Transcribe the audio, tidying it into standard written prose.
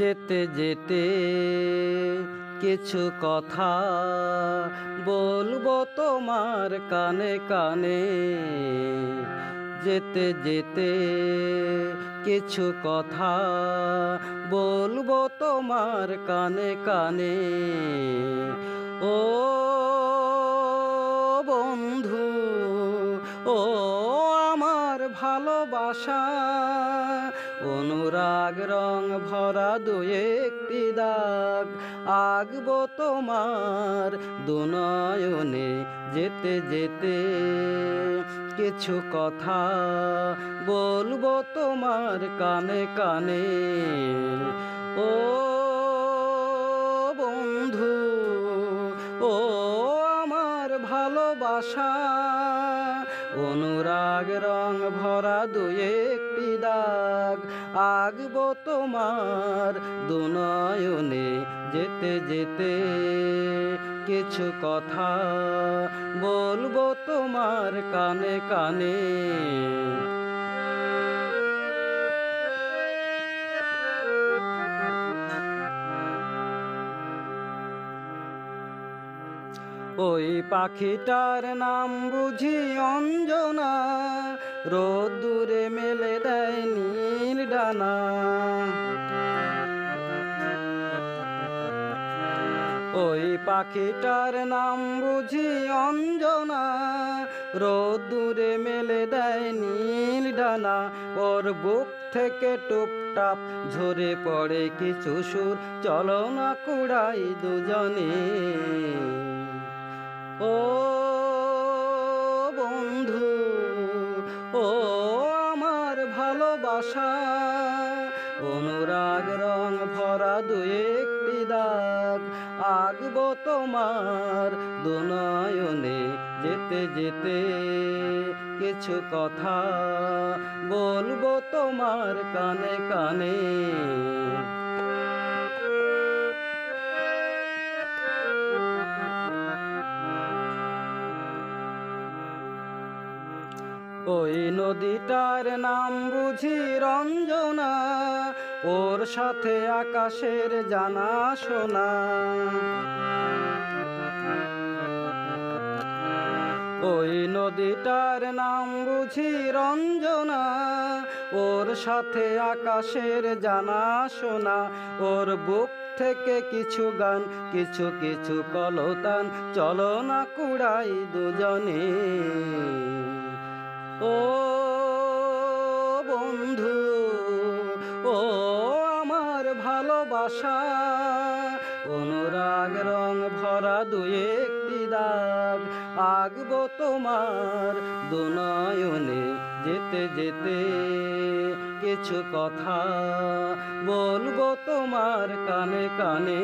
যেতে যেতে কিছু কথা বলবো তোমার কানে কানে। যেতে যেতে কিছু কথা বলবো তোমার কানে কানে। ও বন্ধু, ও আমার ভালোবাসা, অনুরাগ রং ভরা দুই একটি দাগ আঁকবো তোমার দুনয়নে। যেতে যেতে কিছু কথা বলবো তোমার কানে কানে। ও বন্ধু, ও আমার ভালোবাসা, অনুরাগ রং ভরা দুই একটি দাগ আঁকবো তোমার দুনয়নে। যেতে যেতে কিছু কথা বলবো তোমার কানে কানে। ওই পাখিটার নাম বুঝি অঞ্জনা, রোদ্দুরে মেলে দেয় নীল ডানা। ওই পাখিটার নাম বুঝি অঞ্জনা, রোদ্দুরে মেলে দেয় নীল ডানা। ওর বুক থেকে টুপটাপ ঝরে পড়ে কিছু সুর, চলো না কুড়াই দুজনে। ও বন্ধু, ও আমার ভালোবাসা, অনুরাগ রং ভরা দুই একটি দাগ আঁকবো তোমার দুনয়নে। যেতে যেতে কিছু কথা বলবো তোমার কানে কানে। ওই নদীটার নাম বুঝি রঞ্জনা, ওর সাথে আকাশের জানা শোনা। ওই নদীটার নাম বুঝি রঞ্জনা, ওর সাথে আকাশের জানা শোনা। ওর বুক থেকে কিছু গান, কিছু কিছু কলতান, চলো না কুড়াই দুজনে। ও বন্ধু, ও আমার ভালোবাসা, অনুরাগ রং ভরা দুই একটি দাগ আঁকবো তোমার দুনয়নে। যেতে যেতে কিছু কথা বলবো তোমার কানে কানে।